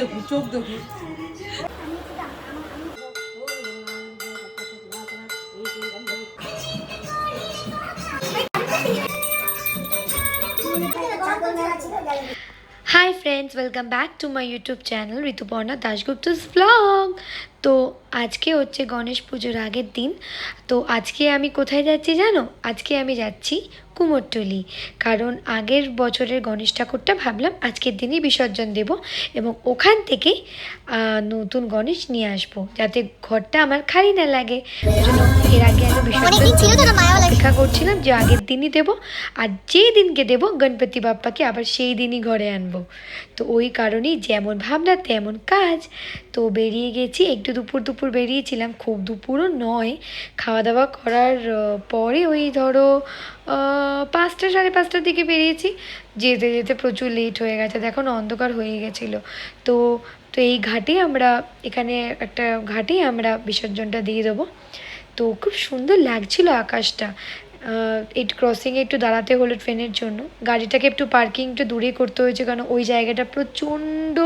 দেখুন, চোখ দেখুন। Hi friends, welcome back to my YouTube channel Rituparna Dasgupta's blog. তো আজকে হচ্ছে গণেশ পুজোর আগের দিন। তো আজকে আমি কোথায় যাচ্ছি জানো? আজকে আমি যাচ্ছি কুমোরটুলি। কারণ আগের বছরের গণেশ ঠাকুরটা ভাবলাম আজকের দিনই বিসর্জন দেব এবং ওখান থেকে নতুন গণেশ নিয়ে আসবো, যাতে ঘরটা আমার খালি না লাগে। ওই জন্য এর আগে আমি বিসর্জন অপেক্ষা করছিলাম যে আগের দিনই দেবো, আর যেই দিনকে দেবো গণপতি বাপ্পাকে আবার সেই দিনই ঘরে আনবো। তো ওই কারণেই যেমন ভাবনা তেমন কাজ। তো বেরিয়ে গেছি, একটু দুপুর বেরিয়েছিলাম, খুব দুপুরও নয়। খাওয়া দাওয়া করার পরে ওই ধরো 5টা 5:30টার দিকে বেরিয়েছি। যেতে যেতে প্রচুর লেট হয়ে গেছে, দেখো না অন্ধকার হয়ে গেছিলো। তো তো এই ঘাটে আমরা, এখানে একটা ঘাটে আমরা বিসর্জনটা দিয়ে দেবো। তো খুব সুন্দর লাগছিল আকাশটা। এই ক্রসিংয়ে একটু দাঁড়াতে হলো ট্রেনের জন্য, গাড়িটাকে একটু পার্কিং একটু দূরে করতে হয়েছে, কারণ ওই জায়গাটা প্রচণ্ড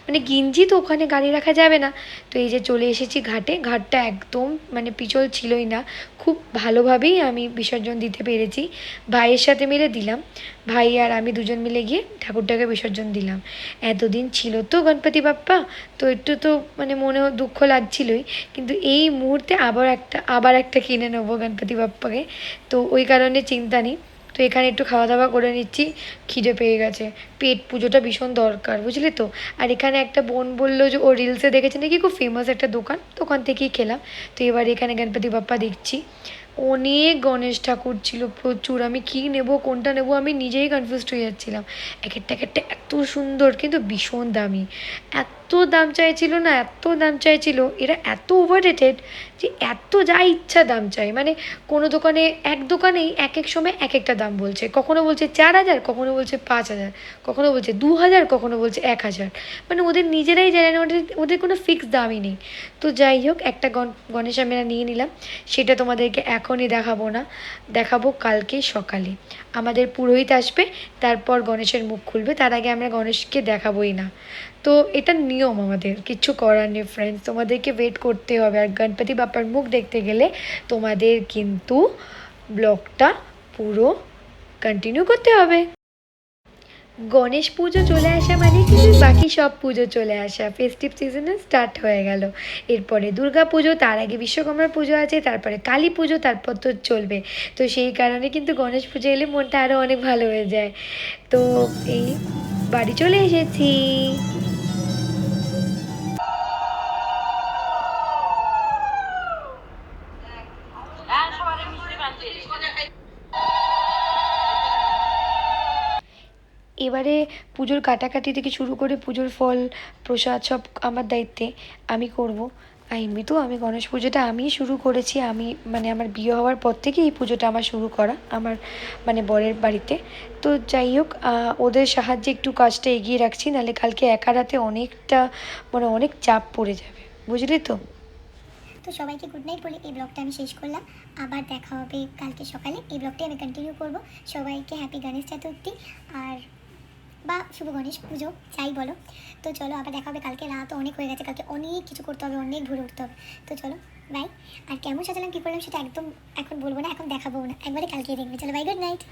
মানে গিঞ্জি, তো ওখানে গাড়ি রাখা যাবে না। তো এই যে চলে এসেছি ঘাটে, ঘাটটা একদম মানে পিছল ছিলই না, খুব ভালোভাবেই আমি বিসর্জন দিতে পেরেছি। ভাইয়ের সাথে মিলে দিলাম, ভাই আর আমি দুজন মিলে গিয়ে ঠাকুরটাকে বিসর্জন দিলাম। এতদিন ছিল তো গণপতি বাপ্পা, তো একটু তো মানে মনেও দুঃখ লাগছিলই, কিন্তু এই মুহূর্তে আবার একটা কিনে নেবো গণপতি বাপ্পাকে, তো ওই কারণে চিন্তা নেই। তো এখানে একটু খাওয়া দাওয়া করে নিচ্ছি, খিদে পেয়ে গেছে। পেট পুজোটা ভীষণ দরকার, বুঝলি তো। আর এখানে একটা বোন বললো যে ও রিলসে দেখেছে নাকি খুব ফেমাস একটা দোকান, তো ওখান থেকেই খেলাম। তো এবার এখানে গণপতি বাপ্পা দেখছি, অনেক গণেশ ঠাকুর ছিল প্রচুর। আমি কী নেব কোনটা নেব আমি নিজেই কনফিউজড হয়ে যাচ্ছিলাম। এক একটা এত সুন্দর, কিন্তু ভীষণ দামি। এত দাম চাইছিল না, এত দাম চাইছিল, এরা এত ওভার রেটেড যে এত যা ইচ্ছা দাম চাই। মানে কোনো দোকানে, এক দোকানেই এক এক সময় এক একটা দাম বলছে, কখনো বলছে 4,000, কখনো বলছে 5,000, কখনো বলছে 2,000, কখনো বলছে 1,000। মানে ওদের নিজেরাই জানে না, ওদের কোনো ফিক্স দামই নেই। তো যাই হোক, একটা গণেশ আমরা নিয়ে নিলাম। সেটা তোমাদেরকে এখনই দেখাবো না, দেখাবো কালকে সকালে। আমাদের পুরোহিত আসবে, তারপর গণেশের মুখ খুলবে, তার আগে আমরা গণেশকে দেখাবোই না। তো এটা নিয়ম, আমাদের কিচ্ছু করার নেই ফ্রেন্ডস, তোমাদেরকে ওয়েট করতে হবে। আর গণপতি বাপ্পার মুখ দেখতে গেলে তোমাদের কিন্তু ব্লগটা পুরো কন্টিনিউ করতে হবে। গণেশ পুজো চলে আসা মানে কিন্তু বাকি সব পুজো চলে আসা, ফেস্টিভ সিজনে স্টার্ট হয়ে গেল। এরপরে দুর্গা পুজো, তার আগে বিশ্বকর্মা পুজো আছে, তারপরে কালী পুজো, তারপর তো চলবে। তো সেই কারণে কিন্তু গণেশ পুজো এলে মনটা আরও অনেক ভালো হয়ে যায়। তো এই বাড়ি চলে এসেছি। এবারে পুজোর কাটাকাটি থেকে শুরু করে পুজোর ফল প্রসাদ সব আমার দায়িত্বে, আমি করব। আর এমনিতেও আমি গণেশ পুজোটা আমিই শুরু করেছি, আমি মানে আমার বিয়ে হওয়ার পর থেকে এই পুজোটা আমার শুরু করা, আমার মানে বরের বাড়িতে। তো যাই হোক, ওদের সাহায্যে একটু কাজটা এগিয়ে রাখছি, নাহলে কালকে একা রাতে অনেকটা মানে অনেক চাপ পড়ে যাবে, বুঝলি তো। তো সবাইকে গুড নাইট বলে এই ব্লগটা আমি শেষ করলাম। আবার দেখা হবে কালকে সকালে, এই ব্লগটি আমি কন্টিনিউ করব। সবাইকে হ্যাপি গণেশ চতুর্থী আর বা শুভ গণেশ পুজো, যাই বলো। তো চলো আবার দেখা হবে কালকে, রাতও অনেক হয়ে গেছে, কালকে অনেক কিছু করতে হবে, অনেক ভোরে উঠতে হবে। তো চলো বাই। আর কেমন সাজালাম কী করলাম সেটা একদম এখন বলবো না, এখন দেখাবো না, একবারে কালকেই দেখবে। চলো bye, good night.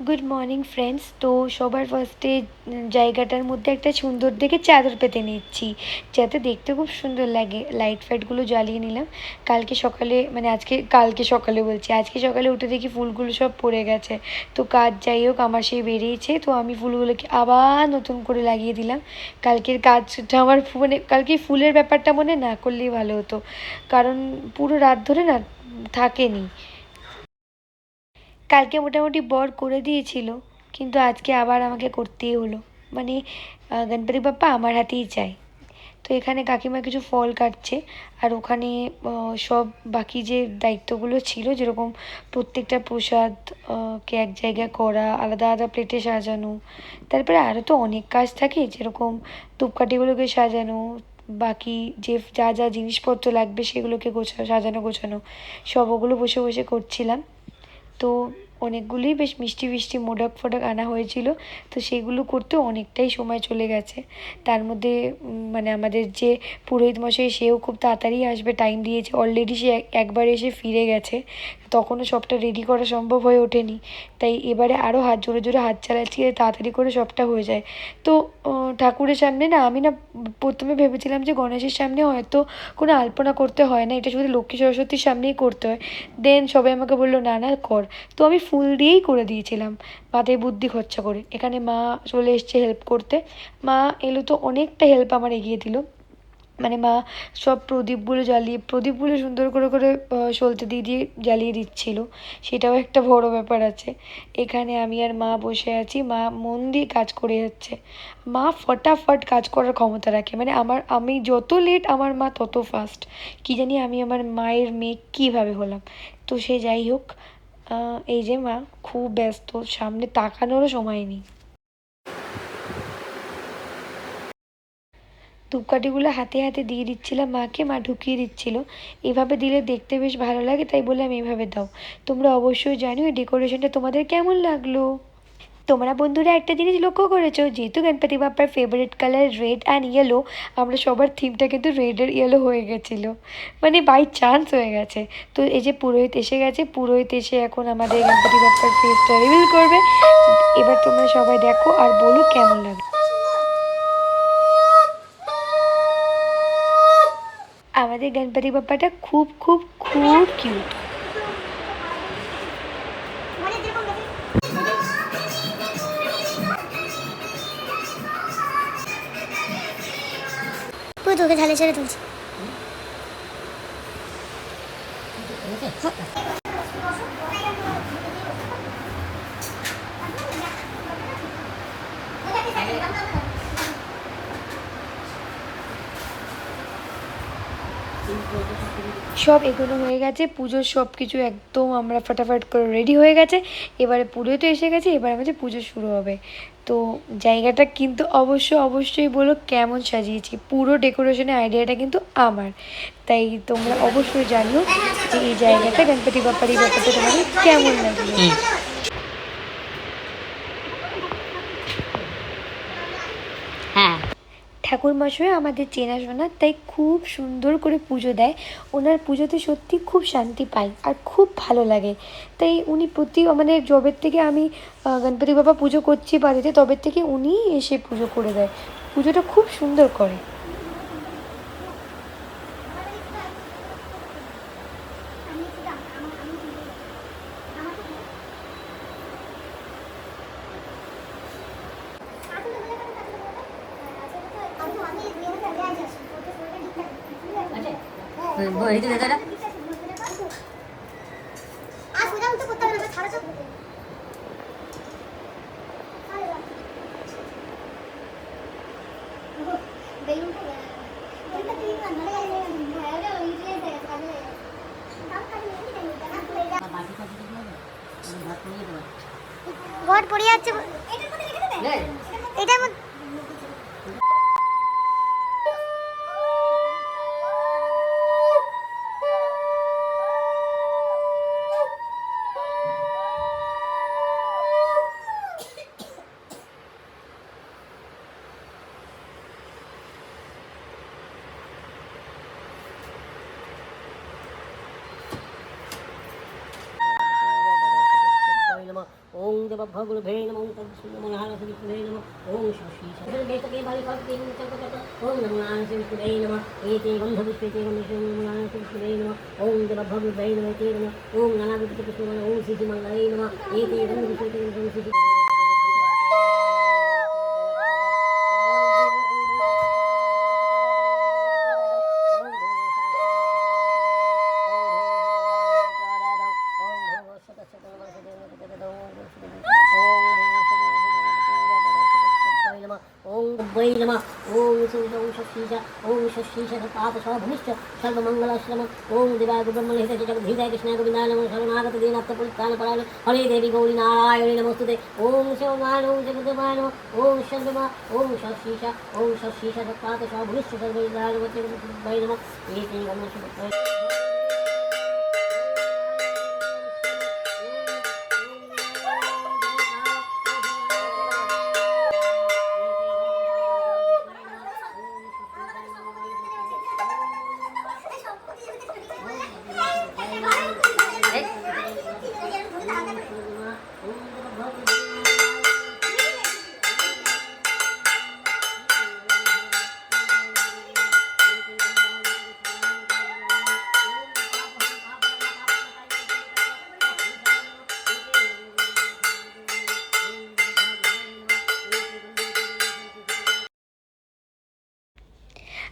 Good morning friends. তো সবার ফার্স্টে জায়গাটার মধ্যে একটা সুন্দর দেখে চাদর পেতে নিচ্ছি, যাতে দেখতে খুব সুন্দর লাগে। লাইট ফাইটগুলো জ্বালিয়ে নিলাম। কালকে সকালে বলছি, আজকে সকালে উঠে দেখি ফুলগুলো সব পড়ে গেছে। তো কাজ যাই হোক আমার সেই বেরিয়েছে, তো আমি ফুলগুলোকে আবার নতুন করে লাগিয়ে দিলাম। কালকের কাজটা আমার মানে কালকে ফুলের ব্যাপারটা মনে না করলেই ভালো হতো, কারণ পুরো রাত ধরে না থাকেনি। কালকে মোটামুটি বর করে দিয়েছিল, কিন্তু আজকে আবার আমাকে করতেই হলো। মানে গণপতি বাপ্পা আমার হাতেই চাই। তো এখানে কাকিমা কিছু ফল কাটছে, আর ওখানে সব বাকি যে দায়িত্বগুলো ছিল, যেরকম প্রত্যেকটা প্রসাদ কে এক জায়গায় করা, আলাদা আলাদা প্লেটে সাজানো, তারপরে আরও তো অনেক কাজ থাকে, যেরকম ধূপকাঠিগুলোকে সাজানো, বাকি যে যা যা জিনিসপত্র লাগবে সেগুলোকে সাজানো গোছানো, সব ওগুলো বসে বসে করছিলাম। তো অনেকগুলোই বেশ মিষ্টি মিষ্টি মোডক ফোডক আনা হয়েছিল। তো সেগুলো করতেও অনেকটাই সময় চলে গেছে। তার মধ্যে মানে আমাদের যে পুরোহিত মশাই সেও খুব তাড়াতাড়ি আসবে টাইম দিয়েছে, অলরেডি সে একবার এসে ফিরে গেছে, তখনও সবটা রেডি করা সম্ভব হয়ে ওঠেনি। তাই এবারে আরও হাত জোরে জোরে হাত চালাচ্ছি তাড়াতাড়ি করে সবটা হয়ে যায়। তো ঠাকুরের সামনে না আমি না প্রথমে ভেবেছিলাম যে গণেশের সামনে হয়তো কোনো আলপনা করতে হয় না, এটা শুধু লক্ষ্মী সরস্বতীর সামনেই করতে হয়। দেন সবাই আমাকে বললো না না কর, তো আমি ফুল দিয়েই করে দিয়েছিলাম মাথায় বুদ্ধি খরচা করে। এখানে মা চলে এসছে হেল্প করতে। মা এলো তো অনেকটা হেল্প আমার এগিয়ে দিল। মানে মা সব প্রদীপগুলো সুন্দর করে করে সলতে দিয়ে দিয়ে জ্বালিয়ে দিচ্ছিল, সেটাও একটা বড় ব্যাপার আছে। এখানে আমি আর মা বসে আছি, মা মন দিয়ে কাজ করে যাচ্ছে। মা ফটাফট কাজ করার ক্ষমতা রাখে, মানে আমি যত লেট আমার মা তত ফাস্ট। কি জানি আমি আমার মায়ের মেয়ে কীভাবে হলাম। তো সে যাই হোক, এই যে মা খুব ব্যস্ত, সামনে তাকানোরও সময় নেই। ধূপকাঠিগুলো হাতে হাতে দিয়ে দিচ্ছিলাম মাকে, মা ঢুকিয়ে দিচ্ছিল। এভাবে দিলে দেখতে বেশ ভালো লাগে, তাই বললাম এইভাবে দাও। তোমরা অবশ্যই জানিও এই ডেকোরেশনটা তোমাদের কেমন লাগলো। তোমরা বন্ধুরা একটা জিনিস লক্ষ্য করেছো, যেহেতু গণপতি বাপ্পার favourite colour red and yellow, আমরা সবার থিমটা কিন্তু রেড আর ইয়েলো হয়ে গেছিলো, মানে বাই চান্স হয়ে গেছে। তো এই যে পুরোহিত এসে গেছে, পুরোহিত এসে এখন আমাদের গণপতি বাপ্পার ফেসটা রিভিল করবে। এবার তোমরা সবাই দেখো আর বলো কেমন লাগে। আমাদের গণপতি বাপ্পাটা খুব খুব খুব কিউট। পুরো তোকে ঝালে ছেড়ে তুলছি। সব এগোনো হয়ে গেছে, পুজোর সব কিছু একদম আমরা ফাটাফাট করে রেডি হয়ে গেছে। এবারে পুরোহিত এসে গেছে, এবার আমাদের পুজো শুরু হবে। তো জায়গাটা কিন্তু অবশ্যই বলো কেমন সাজিয়েছি, পুরো ডেকোরেশনের আইডিয়াটা কিন্তু আমার। তাই তোমরা অবশ্যই জানিও যে এই জায়গাটা গণপতি বাপ্পার এই ব্যাপারটা তোমাদের কেমন লাগলো। হ্যাঁ, ঠাকুরমশাই আমাদের চেনাশোনা, তাই খুব সুন্দর করে পুজো দেয়। ওনার পুজোতে সত্যি খুব শান্তি পাই আর খুব ভালো লাগে। তাই উনি মানে যবের থেকে আমি গণপতি বাবা পুজো করছি বাড়িতে, তবে থেকে উনিই এসে পুজো করে দেয়, পুজোটা খুব সুন্দর করে। হেঁটে যেতে এটা ঘট পড়ে যাচ্ছে এটার মধ্যে। ओम देव भगुर भे नमः ओम तत् नमो नारायण भे नमः ओम श्री शरण देशके बाली का के ओम नमो नारायण भे नमः एते गंध पुष्पे ते गंध नमो नारायण भे नमः ओम देव भगुर भे नमः ते नमः ओम नानाविध पुष्पे ओम श्री मंगले नमः एते गंध पुष्पे ते ओम श्री वै नमः ओम षष्ठीशा ओम षष्ठीशा पापशोभनिश्च सर्वमंगलश्रम ओम दिवाय ब्रह्मणे हिते जगद्धीताय कृष्णाय गोविन्दाय नमः शरणागत दीनात्मपुत्तानपराय हरे देवी गौरी नारायणे नमोस्तुते ओम शिवनारायण ओम जगदेवाय नमः ओम शर्मा ओम षष्ठीशा पापशोभनिश्च सर्वमंगलश्रम वै नमः एते गणेश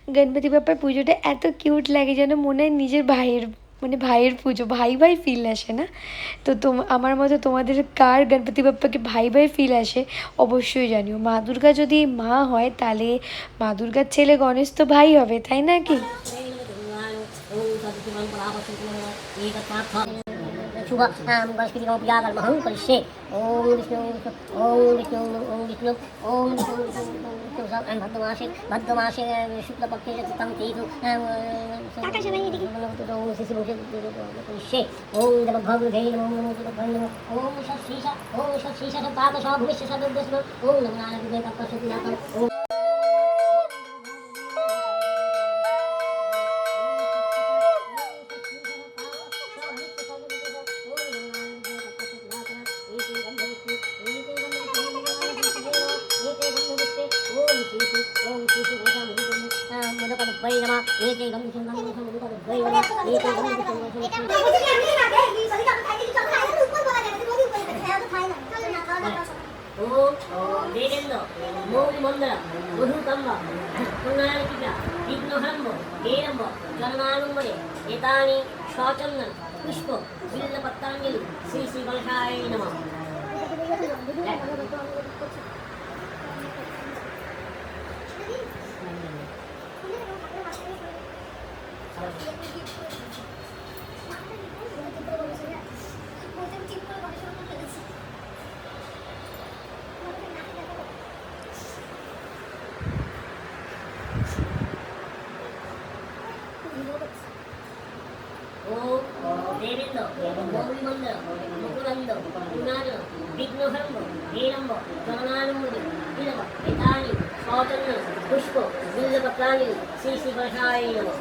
গণপতি বাপ্পার পুজোটা এত কিউট লাগে যেন মনে হয় নিজের ভাইয়ের মানে ভাইয়ের পুজো, ভাই ভাই ফিল আসে না? তো আমার মতো তোমাদের কার গণপতি বাপ্পাকে ভাই ভাই ফিল আসে অবশ্যই জানিও। মা দুর্গা যদি মা হয় তাহলে মা দুর্গার ছেলে গণেশ তো ভাই হবে, তাই না কি? शुभ गणेशकृतिकमप्याकर्महं करिष्ये ओम विष्णु ओम विष्णु ओम विष्णु ओम विष्णु भद्रमासे शुक्लपक्षे चतुर्थं तिथौ करिष्ये ओम भगवते नमो ओम षष्ठीश पादश भूमिश्च सर्वस्य ओम नमो नारायणाय तपस्विनाथं ओम एतानि शौचन्दन पुष्प बिल्लपत्राञ्जलि श्री श्री गणेशाय नमः देवेन्द्र गौरीमंद मुकुरंद पुनाद विघ्नहरंब हेरंब जगनानंद विलंब एतानि शौचन्दन पुष्प बिल्लपत्राञ्जलि श्री श्री गणेशाय नमः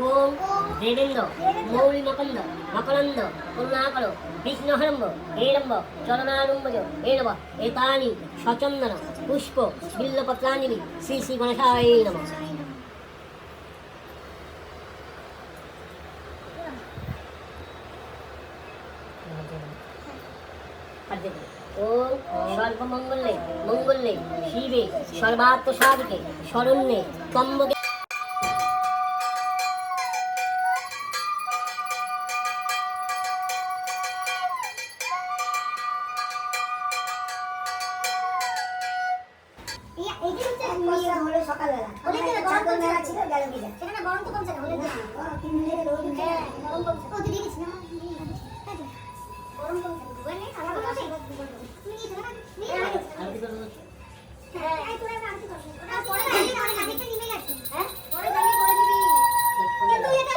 ओम देवेन्द्र मौली मकंद मकरंद पुनाकल विघ्नहरंब हेरंब जगनानंद हेरंब एतानि शौचन्दन पुष्प बिल्लपत्राञ्जलि श्री श्री गणेशाय नमः ओम सर्वमंगले मंगले शिवे सर्वार्थ साधके शरण्ये त्र्यंबके সকালবেলা ছিল গেল কি সেখানে গরম তো কমছে না হলে না গরম 3 মিনিটে রোদ গরম কমছে ও দিদি গেছি না গরম কমছে দুবার নেই আমার কথা তুমি কি জানো হ্যাঁ এই তোরা আরতি করছিস ওটা পরে আরেকটা নিমে গেছে হ্যাঁ পরে দাঁড়িয়ে করে দিবি কিন্তু এটা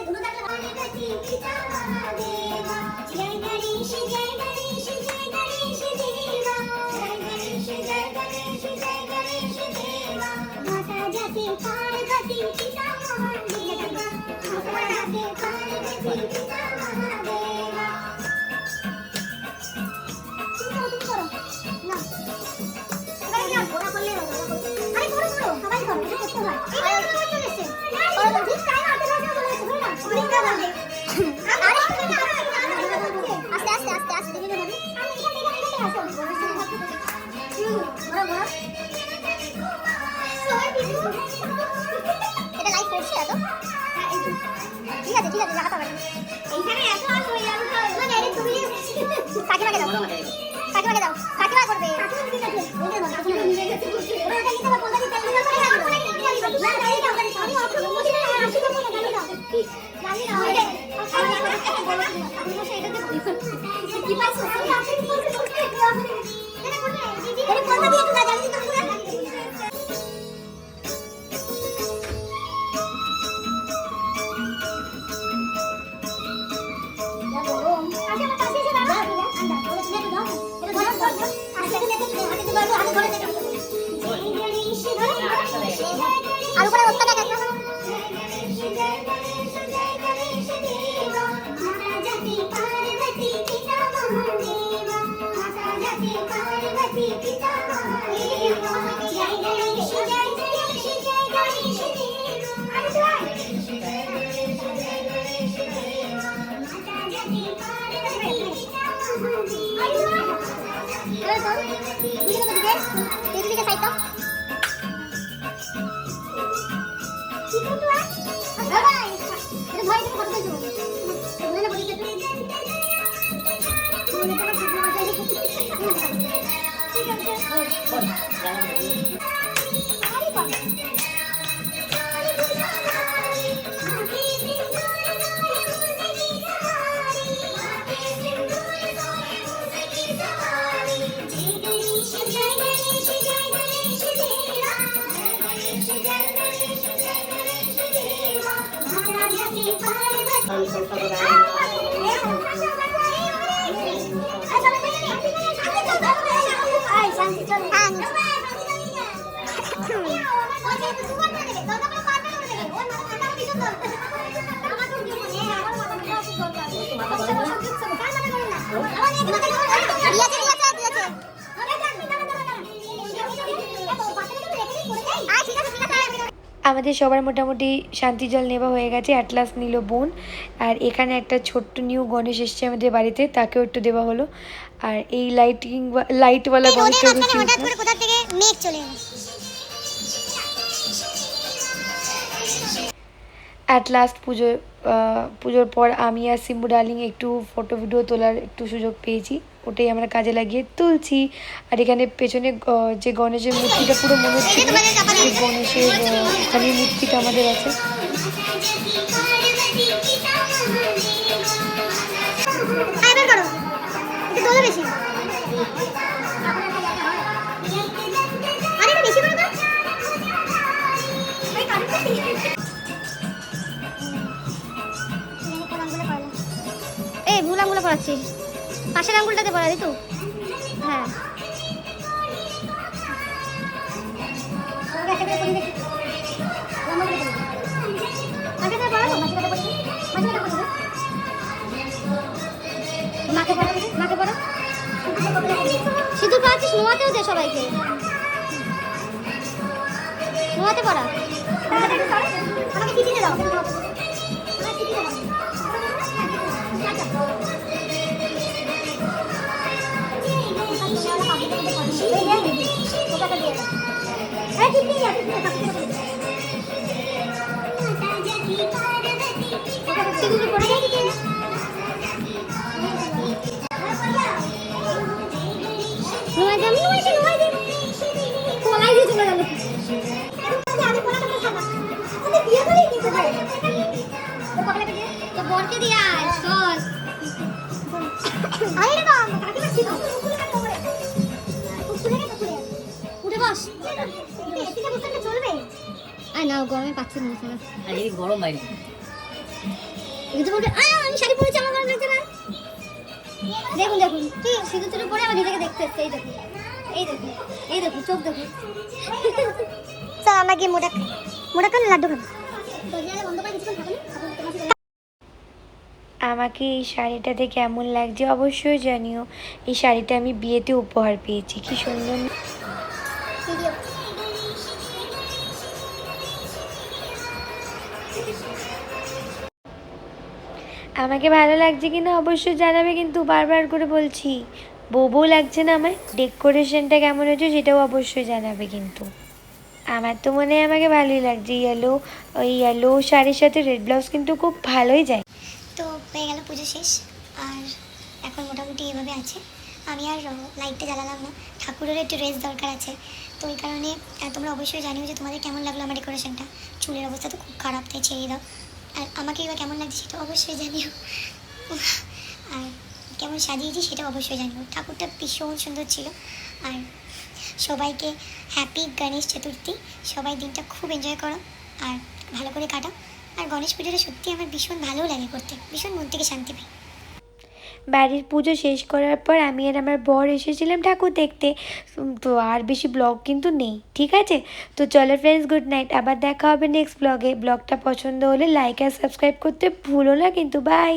ধুলো থাকলে হয় এটা কি পিতা মহাদেবা জয় গণেশ জয় গণেশ জয় গণেশ দেবা জয় গণেশ জয় গণেশ জয় গণেশ দেবা মাতা জাতি পার্বতী পিতা মহাদেবা মাতা জাতি পার্বতী পিতা মহাদেবা তুমি করো না এবারে না ওরা করলে আরে করো সবাই করো এটা করতে হয় এই তো চলে এসেছে করো ঠিক টাইম আতে ভাষা চলে এসেছে বুঝলা অনেকটা ভাবে আরে আস্তে আস্তে আস্তে দেখে নেবে আমি এখান থেকে আসো বড় বড় এটা লাইভ করছি এত ঠিক আছে লাগাতে হবে এইখানে এত আর হয়ে যাবে না ডাইরেক্ট তুমি কাকিমাকে দাও কাকিমা করবে কাকিমা নিয়ে গেছে ওরা এটা নিতে বলতে দিতে না ডাইরেক্ট আমরা সবই অফ করে মুছি না আসি তো বলে গালি দাও গালি দাও আমি বসে এটাতে কি পাস আমি আসি বলতে এটা করবে দিদি এটা বলতে দিয়ে তো গালি দিতে পুরো আর উপরে রক্ত দেখা যাচ্ছে আমাদের সবার মোটামুটি শান্তি জল নেওয়া হয়ে গেছে। অ্যাট লাস্ট নিল বোন। আর এখানে একটা ছোট্ট নিউ গণেশ এসছে আমাদের বাড়িতে, তাকেও একটু দেওয়া হলো। আর এই লাইটওয়ালা গণেশটা কোথা থেকে মেঘ চলে এলো। অ্যাট লাস্ট পুজোর পর আমি আর সিম্বু ডার্লিং একটু ফটো ভিডিও তোলার একটু সুযোগ পেয়েছি, ওটাই আমরা কাজে লাগিয়ে তুলছি। আর এখানে পেছনে যে গণেশের মূর্তিটা পুরো মনে হচ্ছে যে গণেশের এখানে মূর্তিটা আমাদের আছে। ভুল আঙুলে পড়াচ্ছি, পাশের আঙুলটাতে পড়া দিত। হ্যাঁ মাকে পড়া সিঁদুর পড়াচ্ছিস, নোয়াতেও দে সবাইকে, নোয়াতে পড়া। আমাকে টিপিতে দাও, বরকে দিয়া চল উঠে বস, চলবে। আর না গরমে পাচ্ছি না, গরম বাইরে আমি শাড়ি পরেছি, আমার গরম লাগছে না। দেখুন দেখুন কি সিঁদুর চুড়ি পরে আমার নিজেকে দেখতে এসছে। এই দেখুন এই দেখুন এই দেখুন চোখ দেখুন। চল আমরা গিয়ে মোটা করে লাড্ডু খাবো। আমাকে এই শাড়িটাতে কেমন লাগছে অবশ্যই জানিও। এই শাড়িটা আমি বিয়েতে উপহার পেয়েছি, কি সুন্দর। আমাকে ভালো লাগছে কিনা অবশ্যই জানাবে, কিন্তু বারবার করে বলছি বউ লাগছে না আমার। ডেকোরেশনটা কেমন হয়েছে সেটাও অবশ্যই জানাবে কিন্তু। আমার তো মনে হয় আমাকে ভালোই লাগছে। ইয়েলো শাড়ির সাথে রেড ব্লাউজ কিন্তু খুব ভালোই যায়। তো হয়ে গেল পুজো শেষ, আর এখন মোটামুটি এভাবে আছে। আমি আর লাইটটা জ্বালালাম না, ঠাকুরের একটু রেস্ট দরকার আছে। তো ওই কারণে তোমরা অবশ্যই জানিও যে তোমাদের কেমন লাগলো আমার ডেকোরেশনটা। চুলের অবস্থা তো খুব খারাপ, তাই ছেড়ে দাও। আর আমাকে এবার কেমন লাগছে সেটা অবশ্যই জানিও, আর কেমন সাজিয়েছি সেটা অবশ্যই জানিও। ঠাকুরটা ভীষণ সুন্দর ছিল। আর সবাইকে হ্যাপি গণেশ চতুর্থী। সবাই দিনটা খুব এনজয় করো আর ভালো করে কাটাও। আর গণেশ পুজোটা সত্যি আমার ভীষণ ভালো লাগে করতে, ভীষণ মন থেকে শান্তি পাই। বাড়ির পুজো শেষ করার পর আমি আর আমার বর এসেছিলাম ঠাকুর দেখতে। তো আর বেশি ব্লগ কিন্তু নেই, ঠিক আছে? তো চলো ফ্রেন্ডস, গুড নাইট। আবার দেখা হবে নেক্সট ব্লগে। ব্লগটা পছন্দ হলে লাইক আর সাবস্ক্রাইব করতে ভুলো না কিন্তু। বাই।